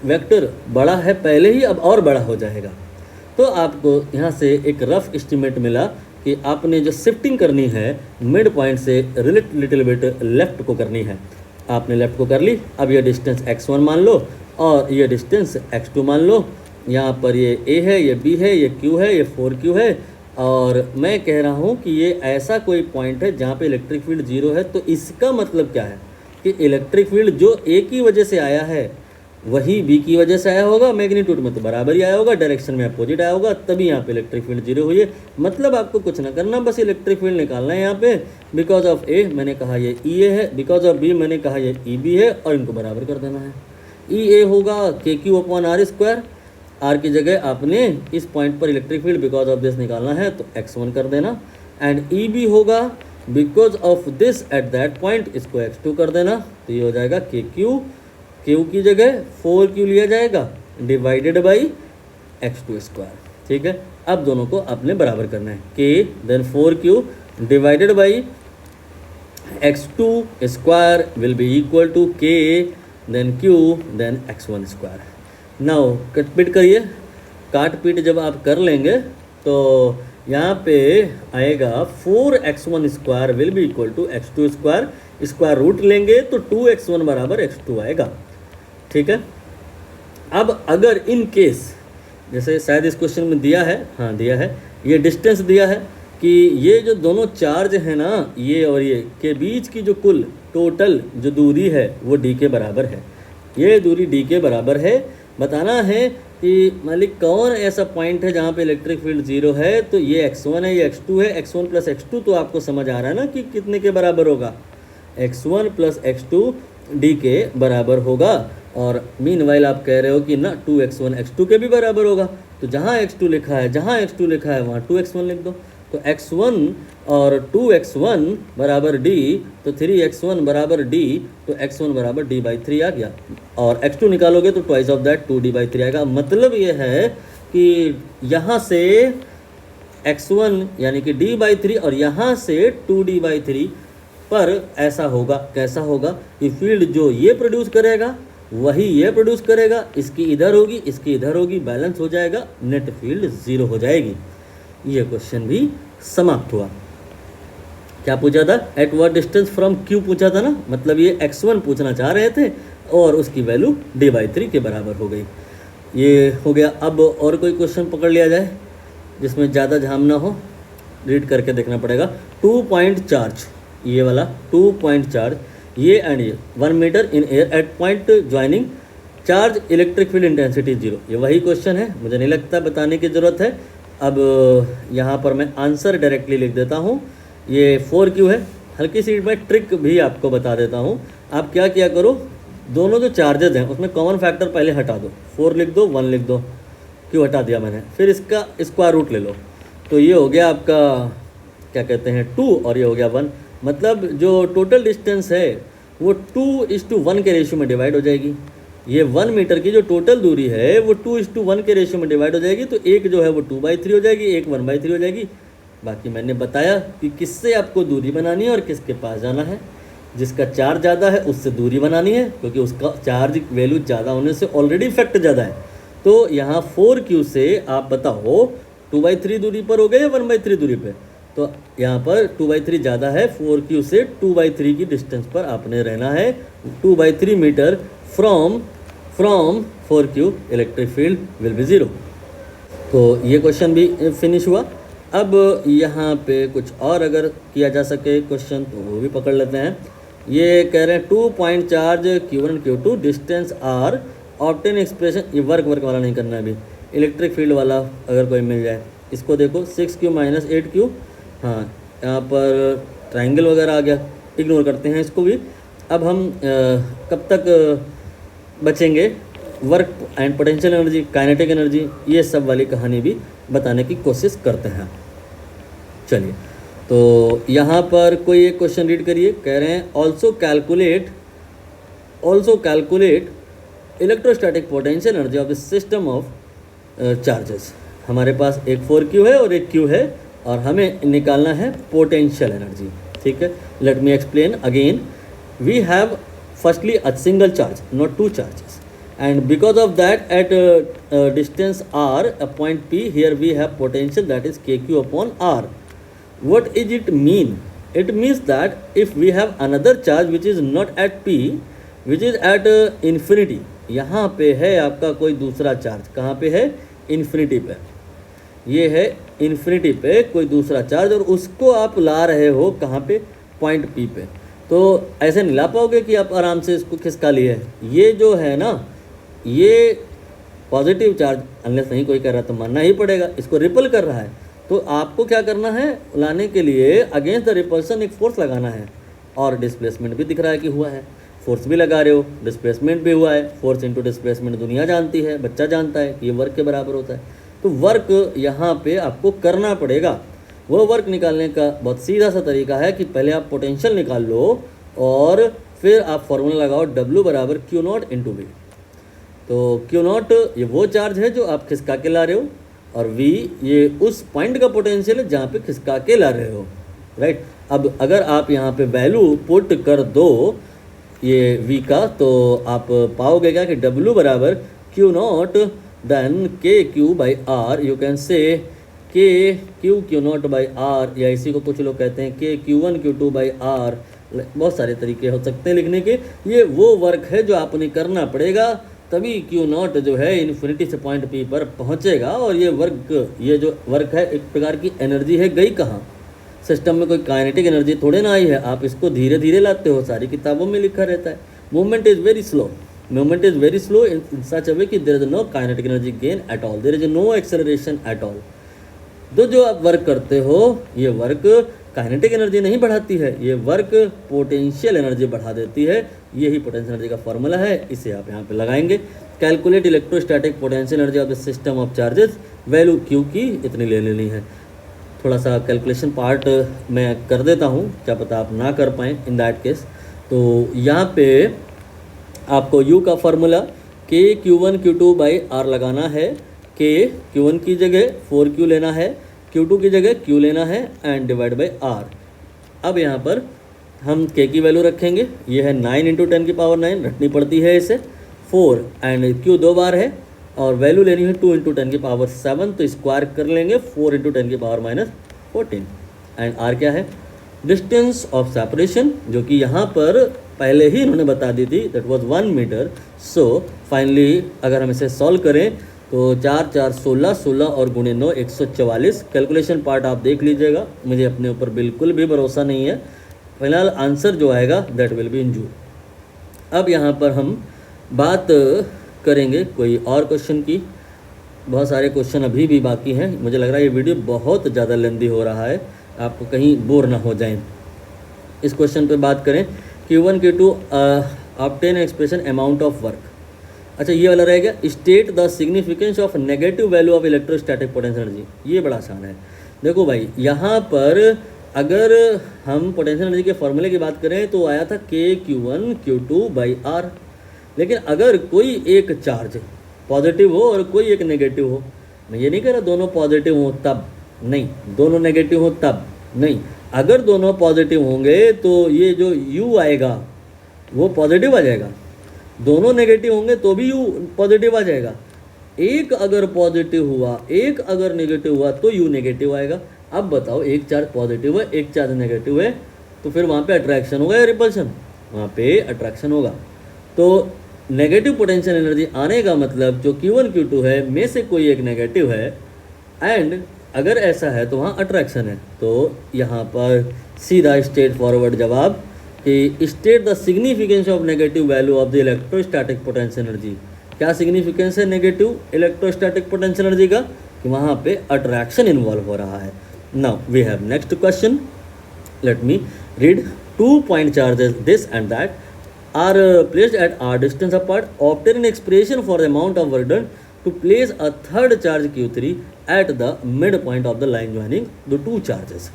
S1: वेक्टर बड़ा है पहले ही, अब और बड़ा हो जाएगा। तो आपको यहाँ से एक रफ एस्टिमेट मिला कि आपने जो शिफ्टिंग करनी है मिड पॉइंट से लिटिल बिट लेफ्ट को करनी है। आपने लेफ्ट को कर ली, अब ये डिस्टेंस x1 मान लो और ये डिस्टेंस x2 मान लो। यहाँ पर ये a है, ये b है, ये q है, ये 4q है, और मैं कह रहा हूँ कि ये ऐसा कोई पॉइंट है जहाँ पे इलेक्ट्रिक फील्ड जीरो है। तो इसका मतलब क्या है कि इलेक्ट्रिक फील्ड जो ए की वजह से आया है वही बी की वजह से आया होगा, मैग्नीट्यूड में तो बराबर ही आया होगा, डायरेक्शन में अपोजिट आया होगा, तभी यहाँ पे इलेक्ट्रिक फील्ड जीरो हुई है। मतलब आपको कुछ ना करना, बस इलेक्ट्रिक फील्ड निकालना है यहाँ पे। बिकॉज ऑफ ए मैंने कहा ये ई ए है, बिकॉज ऑफ बी मैंने कहा ये ई बी है, और इनको बराबर कर देना है। ई ए होगा k q upon r square, r की जगह आपने इस पॉइंट पर electric field because of this निकालना है तो x1 कर देना, एंड ई बी होगा because of this at that point, इसको x2 कर देना, तो ये हो जाएगा के क्यू, क्यू की जगह 4q लिया जाएगा डिवाइडेड बाई x2 स्क्वायर, ठीक है। अब दोनों को आपने बराबर करना है, k then 4q divided by x2 square will be equal to k then q then x1 square. Now cut पीट करिए, काट पीट जब आप कर लेंगे तो यहाँ पे आएगा 4x1 square will be equal to x2 square, square root लेंगे तो 2x1 बराबर x2 आएगा, ठीक है। अब अगर इन केस, जैसे शायद इस क्वेश्चन में दिया है, हाँ दिया है, ये डिस्टेंस दिया है कि ये जो दोनों चार्ज है ना, ये और ये के बीच की जो कुल टोटल जो दूरी है वो d के बराबर है, ये दूरी d के बराबर है। बताना है कि मालिक कौन ऐसा पॉइंट है जहाँ पे इलेक्ट्रिक फील्ड जीरो है, तो ये x1 है, ये x2 है, x1 प्लस x2, तो आपको समझ आ रहा है ना कि कितने के बराबर होगा, x1 प्लस x2 d के बराबर होगा। और मीनवाइल आप कह रहे हो कि ना 2x1 x2 के भी बराबर होगा, तो जहाँ x2 लिखा है, जहाँ x2 लिखा है वहाँ 2x1 लिख दो। तो x1 और 2x1 बराबर d, तो 3x1 बराबर d, तो x1 बराबर d/3 आ गया। और x2 निकालोगे तो ट्वाइस ऑफ दैट 2d/3 आएगा। मतलब ये है कि यहाँ से x1 यानी कि d/3 और यहाँ से 2d/3 पर ऐसा होगा, कैसा होगा कि फील्ड जो ये प्रोड्यूस करेगा वही ये प्रोड्यूस करेगा, इसकी इधर होगी, इसकी इधर होगी, बैलेंस हो जाएगा, नेट फील्ड 0 हो जाएगी। ये क्वेश्चन भी समाप्त हुआ। क्या पूछा था? Eight what distance from Q पूछा था ना, मतलब ये x1 पूछना चाह रहे थे और उसकी वैल्यू d/3 के बराबर हो गई। ये हो गया। अब और कोई क्वेश्चन पकड़ लिया जाए जिसमें ज़्यादा झाम ना हो, रीड करके देखना पड़ेगा। 2 पॉइंट चार्ज, ये वाला 2 पॉइंट चार्ज, ये एंड ये 1 meter in air at point joining charge electric field intensity 0। ये वही क्वेश्चन है, मुझे नहीं लगता बताने की ज़रूरत है। अब यहाँ पर मैं आंसर डायरेक्टली लिख देता हूँ। ये 4Q है। हल्की सी मैं ट्रिक भी आपको बता देता हूँ। आप क्या किया करो, दोनों जो चार्जेज हैं उसमें कॉमन फैक्टर पहले हटा दो, 4 लिख दो, 1 लिख दो, Q हटा दिया मैंने, फिर इसका स्क्वायर रूट ले लो, तो ये हो गया आपका क्या कहते हैं 2 और ये हो गया 1। मतलब जो टोटल डिस्टेंस है वो 2:1 के रेशियो में डिवाइड हो जाएगी। ये 1 मीटर की जो टोटल दूरी है वो 2:1 के रेशियो में डिवाइड हो जाएगी। तो एक जो है वो 2/3 हो जाएगी, एक 1/3 हो जाएगी। बाकी मैंने बताया कि किससे आपको दूरी बनानी है और किसके पास जाना है। जिसका चार्ज ज़्यादा है उससे दूरी बनानी है, क्योंकि उसका चार्ज वैल्यू ज़्यादा होने से ऑलरेडी इफेक्ट ज़्यादा है। तो यहाँ 4Q से आप बताओ 2/3 दूरी पर हो गए या 1/3 दूरी पे? तो यहाँ पर 2/3 ज़्यादा है, 4Q से 2/3 की डिस्टेंस पर आपने रहना है। 2/3 meter from 4Q electric field will be 0। तो ये क्वेश्चन भी फिनिश हुआ। अब यहाँ पे कुछ और अगर किया जा सके क्वेश्चन तो वो भी पकड़ लेते हैं। ये कह रहे हैं 2 पॉइंट चार्ज Q1 और Q2 distance r obtain expression. ये वर्क वाला नहीं करना है अभी, इलेक्ट्रिक फील्ड वाला अगर कोई मिल जाए। इसको देखो 6Q - 8Q। हाँ, यहाँ पर ट्रायंगल वगैरह आ गया, इग्नोर करते हैं इसको भी। अब हम कब तक बचेंगे? Work and potential energy, kinetic energy, ये सब वाली कहानी भी बताने की कोशिश करते हैं। चलिए, तो यहाँ पर कोई एक क्वेश्चन रीड करिए। कह रहे हैं also calculate electrostatic potential energy of the system of charges. हमारे पास एक 4Q है और एक Q है और हमें निकालना है पोटेंशियल एनर्जी। ठीक है, let me explain again. We have firstly a single charge, not 2 charges, and because of that at distance r, a point P, here we have potential that is kq upon r. What is it mean? It means that if we have another charge which is not at P, which is at infinity, यहाँ पे है आपका कोई दूसरा charge. कहाँ पे है? Infinity पे। ये है इन्फिनिटी पे कोई दूसरा चार्ज और उसको आप ला रहे हो कहाँ पे? पॉइंट P पे। तो ऐसे नहीं ला पाओगे कि आप आराम से इसको खिसका लिए। ये जो है ना, ये पॉजिटिव चार्ज, अनलेस नहीं कोई कर रहा तो मानना ही पड़ेगा, इसको रिपल कर रहा है। तो आपको क्या करना है? लाने के लिए अगेंस्ट द रिपल्सन एक फोर्स लगाना है। और डिस्प्लेसमेंट भी दिख रहा है कि हुआ है, फोर्स भी लगा रहे हो, डिस्प्लेसमेंट भी हुआ है। फोर्स इंटू डिस्प्लेसमेंट दुनिया जानती है, बच्चा जानता है कि ये वर्क के बराबर होता है। तो वर्क यहाँ पे आपको करना पड़ेगा। वो वर्क निकालने का बहुत सीधा सा तरीका है कि पहले आप पोटेंशियल निकाल लो और फिर आप फॉर्मूला लगाओ W बराबर Q0 इंटू V। तो Q0 ये वो चार्ज है जो आप खिसका के ला रहे हो और V ये उस पॉइंट का पोटेंशियल है जहाँ पे खिसका के ला रहे हो, राइट। अब अगर आप यहाँ पे वैल्यू पुट कर दो ये V का, तो आप पाओगे क्या कि W बराबर Q0 then KQ/R। You can से KQ/R, या इसी को कुछ लोग कहते हैं KQ1 Q2/R। बहुत सारे तरीके हो सकते हैं लिखने के। ये वो वर्क है जो आपने करना पड़ेगा, तभी Q0 जो है इन्फिनिटी से पॉइंट P पर पहुंचेगा। और ये जो वर्क है एक प्रकार की एनर्जी है, गई कहाँ? सिस्टम में कोई काइनेटिक एनर्जी थोड़े ना आई है, आप इसको धीरे धीरे लाते हो, सारी किताबों में लिखा रहता है। Movement is very slow, in such a way कि there is no kinetic energy gain at all, there is no acceleration at all. तो जो आप वर्क करते हो ये वर्क काइनेटिक एनर्जी नहीं बढ़ाती है, ये वर्क पोटेंशियल एनर्जी बढ़ा देती है। यही पोटेंशियल एनर्जी का फॉर्मूला है, इसे आप यहाँ पे लगाएंगे। Calculate electrostatic potential energy of the system of charges, value Q की इतनी ले लेनी है। थोड़ा सा कैलकुलेशन पार्ट मैं कर देता हूँ, क्या पता आप ना कर पाएँ इन दैट केस। तो यहाँ पे आपको U का फार्मूला के Q1 Q2 बाई आर लगाना है। के Q1 की जगह 4Q लेना है, Q2 की जगह Q लेना है एंड डिवाइड बाई आर। अब यहाँ पर हम K की वैल्यू रखेंगे, ये है 9 × 10 की पावर 9, रखनी पड़ती है इसे। 4 एंड Q 2 बार है और वैल्यू लेनी है 2 × 10 की पावर 7, तो स्क्वायर कर लेंगे 4 × 10 की पावर -14। एंड आर क्या है? डिस्टेंस ऑफ सेपरेशन, जो कि यहाँ पर पहले ही इन्होंने बता दी थी, that was 1 metre. So finally अगर हम इसे सॉल्व करें तो 4 4 16, 16 और गुणे 9 144। कैलकुलेशन पार्ट आप देख लीजिएगा, मुझे अपने ऊपर बिल्कुल भी भरोसा नहीं है। फिलहाल आंसर जो आएगा that will be in joule. अब यहाँ पर हम बात करेंगे कोई और क्वेश्चन की। बहुत सारे क्वेश्चन अभी भी बाकी हैं, मुझे लग रहा है ये वीडियो बहुत ज़्यादा लेंदी हो रहा है, आपको कहीं बोर ना हो जाए। इस क्वेश्चन पे बात करें, Q1 Q2 obtain expression amount of work. अच्छा, ये वाला रहेगा, state the significance of negative value of electrostatic potential energy. ये बड़ा आसान है। देखो भाई, यहाँ पर अगर हम पोटेंशियल एनर्जी के फॉर्मूले की बात करें तो आया था के Q1 Q2 बाई आर। लेकिन अगर कोई एक चार्ज पॉजिटिव हो और कोई एक नेगेटिव हो, मैं ये नहीं कह रहा दोनों पॉजिटिव हो तब नहीं, दोनों नेगेटिव हो तब नहीं, अगर दोनों पॉजिटिव होंगे तो ये जो U आएगा वो पॉजिटिव आ जाएगा, दोनों नेगेटिव होंगे तो भी U पॉजिटिव आ जाएगा। एक अगर पॉजिटिव हुआ, एक अगर नेगेटिव हुआ तो U नेगेटिव आएगा। अब बताओ, एक चार्ज पॉजिटिव है, एक चार्ज नेगेटिव है, तो फिर वहाँ पे अट्रैक्शन होगा या रिपल्शन? वहाँ पे अट्रैक्शन होगा। तो नेगेटिव पोटेंशियल एनर्जी आने का मतलब जो Q1 Q2 है में से कोई एक नेगेटिव है, एंड अगर ऐसा है तो वहाँ अट्रैक्शन है। तो यहाँ पर सीधा स्ट्रेट फॉरवर्ड जवाब कि state the significance of negative value of the electrostatic potential energy. क्या सिग्निफिकेंस है नेगेटिव इलेक्ट्रोस्टैटिक पोटेंशियल एनर्जी का? कि वहाँ पे अट्रैक्शन इन्वॉल्व हो रहा है। Now we have next question, let me read. 2 point charges this and that are placed at r distance apart. Obtain an expression for the amount of work done to place a third charge Q3 at the midpoint of the line joining the two charges.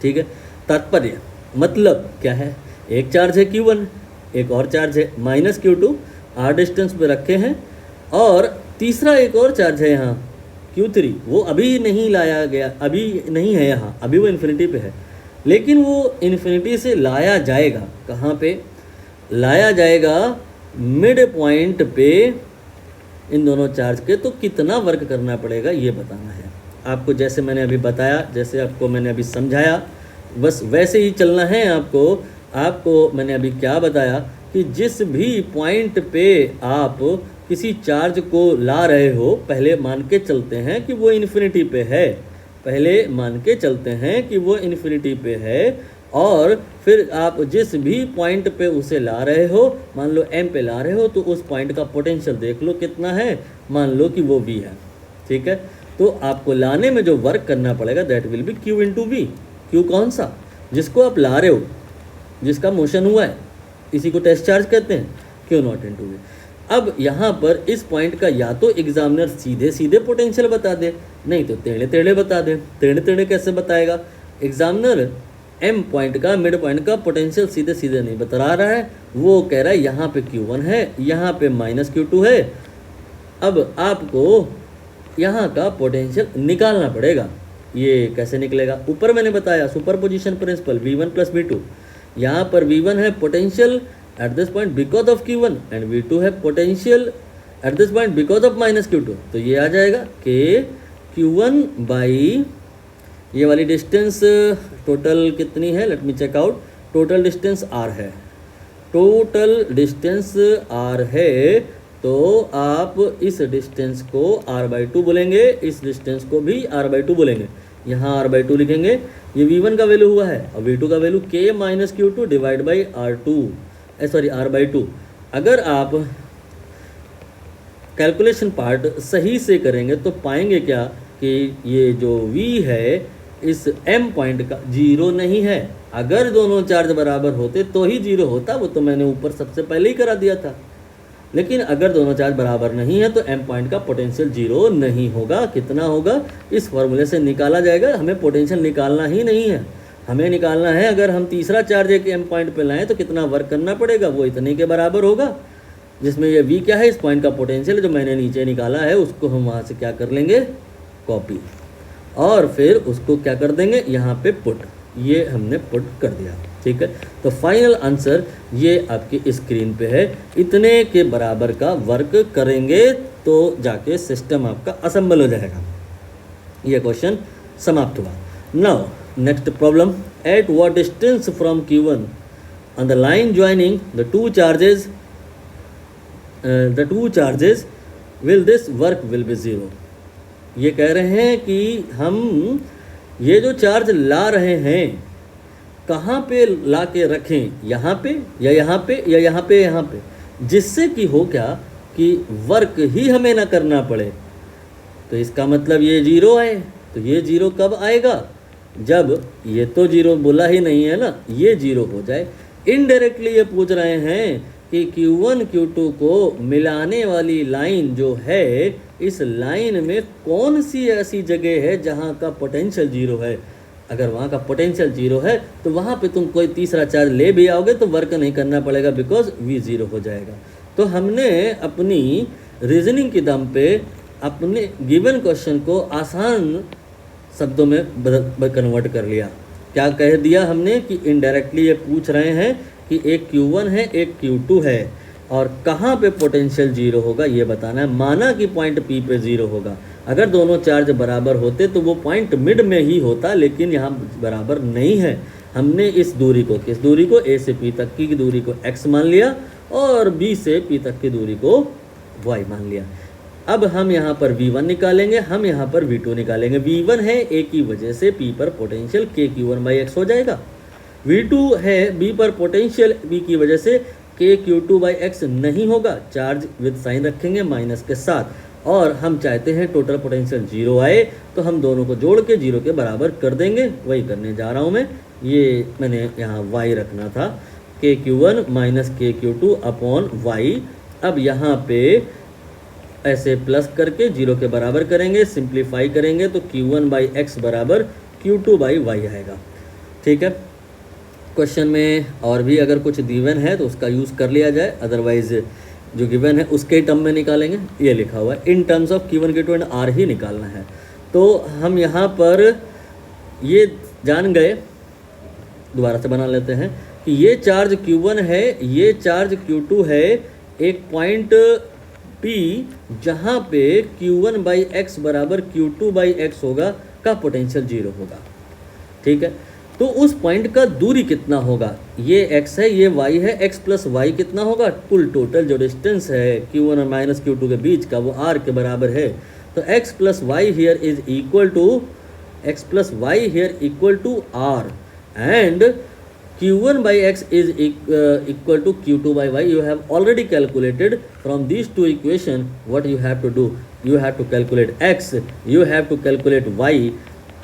S1: ठीक है, तात्पर्य मतलब क्या है? एक charge है Q1, एक और चार्ज है -Q2, r डिस्टेंस पे रखे हैं, और तीसरा एक और चार्ज है यहाँ Q3, वो अभी नहीं लाया गया, अभी नहीं है यहाँ, अभी वो इन्फिनिटी पे है, लेकिन वो इन्फिनिटी से लाया जाएगा। कहाँ पे लाया जाएगा? मिड पॉइंट पे इन दोनों चार्ज के। तो कितना वर्क करना पड़ेगा ये बताना है आपको। जैसे मैंने अभी बताया, जैसे आपको मैंने अभी समझाया, बस वैसे ही चलना है आपको मैंने अभी क्या बताया कि जिस भी पॉइंट पे आप किसी चार्ज को ला रहे हो, पहले मान के चलते हैं कि वो इन्फिनिटी पे है, पहले मान के चलते हैं कि वो इन्फिनिटी पे है, और फिर आप जिस भी पॉइंट पे उसे ला रहे हो, मान लो M पे ला रहे हो, तो उस पॉइंट का पोटेंशियल देख लो कितना है, मान लो कि वो V है। ठीक है, तो आपको लाने में जो वर्क करना पड़ेगा that will B Q × V। Q कौन सा? जिसको आप ला रहे हो, जिसका मोशन हुआ है, इसी को टेस्ट चार्ज कहते हैं, Q0 × V। अब यहाँ पर इस पॉइंट का या तो एग्जामिनर सीधे सीधे पोटेंशियल बता दे, नहीं तो टेढ़े टेढ़े बता दे। टेढ़े टेढ़े कैसे बताएगा? एग्जामिनर M पॉइंट का, मिड पॉइंट का पोटेंशियल सीधे सीधे नहीं बता रहा है, वो कह रहा है यहाँ पे Q1 है, यहाँ पे -Q2 है। अब आपको यहाँ का पोटेंशियल निकालना पड़ेगा। ये कैसे निकलेगा? ऊपर मैंने बताया सुपरपोजिशन प्रिंसिपल, V1 + V2। यहाँ पर V1 है potential at this point because of Q1, and V2 है potential at this point because of -Q2। तो ये आ जाएगा कि Q1 बाई ये वाली डिस्टेंस टोटल कितनी है, let me check out. Total distance r है, टोटल डिस्टेंस r है, तो आप इस डिस्टेंस को r/2 बोलेंगे, इस डिस्टेंस को भी r/2 बोलेंगे। यहाँ r/2 लिखेंगे, ये V1 का वैल्यू हुआ है, और V2 का value K - Q2 divide by r/2। अगर आप कैलकुलेशन पार्ट सही से करेंगे तो पाएंगे क्या कि ये जो V है इस m पॉइंट का जीरो नहीं है। अगर दोनों चार्ज बराबर होते तो ही जीरो होता, वो तो मैंने ऊपर सबसे पहले ही करा दिया था। लेकिन अगर दोनों चार्ज बराबर नहीं है तो m पॉइंट का पोटेंशियल जीरो नहीं होगा। कितना होगा इस फॉर्मूले से निकाला जाएगा। हमें पोटेंशियल निकालना ही नहीं है, हमें निकालना है अगर हम तीसरा चार्ज एक m पॉइंट पे लाएं तो कितना वर्क करना पड़ेगा, वो इतने के बराबर होगा। जिसमें ये v क्या है, इस पॉइंट का पोटेंशियल जो मैंने नीचे निकाला है उसको हम वहाँ से क्या कर लेंगे, कॉपी, और फिर उसको क्या कर देंगे यहाँ पे पुट। ये हमने पुट कर दिया, ठीक है। तो फाइनल आंसर ये आपकी स्क्रीन पे है। इतने के बराबर का वर्क करेंगे तो जाके सिस्टम आपका असेंबल हो जाएगा। ये क्वेश्चन समाप्त हुआ। Now next problem, eight what distance from Q1 on the line joining the two charges will this work will be zero. ये कह रहे हैं कि हम ये जो चार्ज ला रहे हैं कहाँ पे ला के रखें, यहाँ पे या यहाँ पे या यहाँ पे यहाँ पे, जिससे कि हो क्या कि वर्क ही हमें ना करना पड़े। तो इसका मतलब ये जीरो है। तो ये जीरो कब आएगा, जब ये तो जीरो बोला ही नहीं है ना, ये जीरो हो जाए। इनडायरेक्टली ये पूछ रहे हैं कि Q1 Q2 को मिलाने वाली लाइन जो है, इस लाइन में कौन सी ऐसी जगह है जहाँ का पोटेंशियल जीरो है। अगर वहाँ का पोटेंशियल जीरो है तो वहाँ पे तुम कोई तीसरा चार्ज ले भी आओगे तो वर्क नहीं करना पड़ेगा, बिकॉज V जीरो हो जाएगा। तो हमने अपनी रीजनिंग के दम पे अपने गिवन क्वेश्चन को आसान शब्दों में कन्वर्ट कर लिया। क्या कह दिया हमने कि इनडायरेक्टली ये पूछ रहे हैं कि एक Q1 है एक Q2 है और कहाँ पे पोटेंशियल जीरो होगा ये बताना है। माना कि पॉइंट P पे जीरो होगा। अगर दोनों चार्ज बराबर होते तो वो पॉइंट मिड में ही होता, लेकिन यहाँ बराबर नहीं है। हमने इस दूरी को, किस दूरी को, A से P तक की दूरी को x मान लिया और B से P तक की दूरी को y मान लिया। अब हम यहाँ पर V1 निकालेंगे, हम यहाँ पर V2 निकालेंगे। V1 है A की वजह से P पर पोटेंशियल KQ1/x हो जाएगा। V2 है B पर पोटेंशियल B की वजह से KQ2/x नहीं होगा, चार्ज विद साइन रखेंगे माइनस के साथ, और हम चाहते हैं टोटल पोटेंशियल जीरो आए, तो हम दोनों को जोड़ के जीरो के बराबर कर देंगे। वही करने जा रहा हूँ मैं। ये मैंने यहाँ y रखना था, KQ1 minus KQ2 upon y। अब यहाँ पे ऐसे प्लस करके जीरो के बराबर करेंगे, सिंप्लीफाई करेंगे तो Q1/x बराबर Q2/y आएगा, ठीक है। क्वेश्चन में और भी अगर कुछ गिवन है तो उसका यूज़ कर लिया जाए, अदरवाइज जो गिवन है उसके टर्म में निकालेंगे। ये लिखा हुआ है in terms of Q1 Q2 and R ही निकालना है। तो हम यहाँ पर ये जान गए, दोबारा से बना लेते हैं कि ये चार्ज Q1 है, ये चार्ज Q2 है। एक पॉइंट P जहाँ पे Q1/x बराबर Q2/x होगा का पोटेंशियल जीरो होगा, ठीक है। तो उस पॉइंट का दूरी कितना होगा, ये x है ये y है, x प्लस वाई कितना होगा, कुल टोटल जो डिस्टेंस है Q1 और माइनस Q2 के बीच का वो r के बराबर है। तो x plus y here is equal to r and Q1/x is equal to Q2/y. You have already calculated from these two equation. What you have to do? You have to calculate x, you have to calculate y.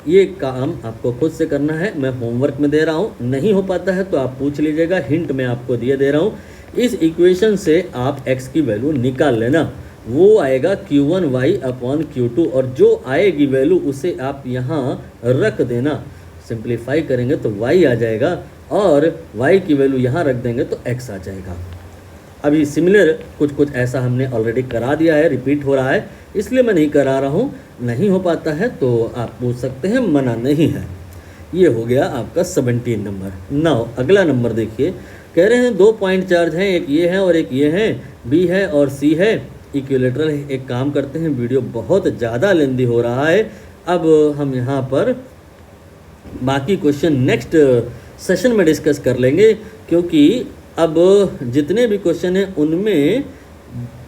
S1: ये काम आपको खुद से करना है, मैं homework में दे रहा हूँ। नहीं हो पाता है तो आप पूछ लीजिएगा, हिंट मैं आपको दिए दे रहा हूँ। इस इक्वेशन से आप x की वैल्यू निकाल लेना, वो आएगा Q1y अपॉन Q2, और जो आएगी वैल्यू उसे आप यहाँ रख देना। सिंप्लीफाई करेंगे तो y आ जाएगा और y की वैल्यू यहाँ रख देंगे तो x आ जाएगा। अभी सिमिलर कुछ ऐसा हमने ऑलरेडी करा दिया है, रिपीट हो रहा है, इसलिए मैं नहीं करा रहा हूँ। नहीं हो पाता है तो आप पूछ सकते हैं, मना नहीं है। ये हो गया आपका 17 नंबर। नाउ अगला नंबर देखिए, कह रहे हैं दो पॉइंट चार्ज हैं, एक ये है और एक ये है, B है और C है, इक्विलेटरल है। एक काम करते हैं, वीडियो बहुत ज़्यादा लेंदी हो रहा है, अब हम यहाँ पर बाकी क्वेश्चन नेक्स्ट सेशन में डिस्कस कर लेंगे, क्योंकि अब जितने भी क्वेश्चन हैं उनमें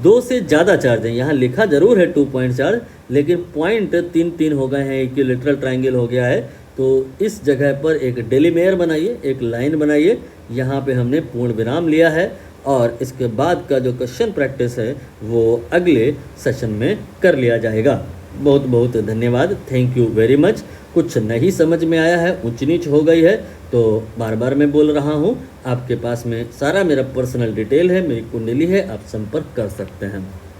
S1: 2 से ज़्यादा चार्ज हैं। यहाँ लिखा जरूर है 2 पॉइंट चार्ज, लेकिन पॉइंट 3 हो गए हैं, इक्विलेटरल ट्रायंगल हो गया है। तो इस जगह पर एक डेलीमेयर बनाइए, एक लाइन बनाइए, यहाँ पे हमने पूर्ण विराम लिया है, और इसके बाद का जो क्वेश्चन प्रैक्टिस है वो अगले सेशन में कर लिया जाएगा। बहुत बहुत धन्यवाद, थैंक यू वेरी मच। कुछ नहीं समझ में आया है, ऊंच नीच हो गई है, तो बार बार मैं बोल रहा हूँ, आपके पास में सारा मेरा पर्सनल डिटेल है, मेरी कुंडली है, आप संपर्क कर सकते हैं।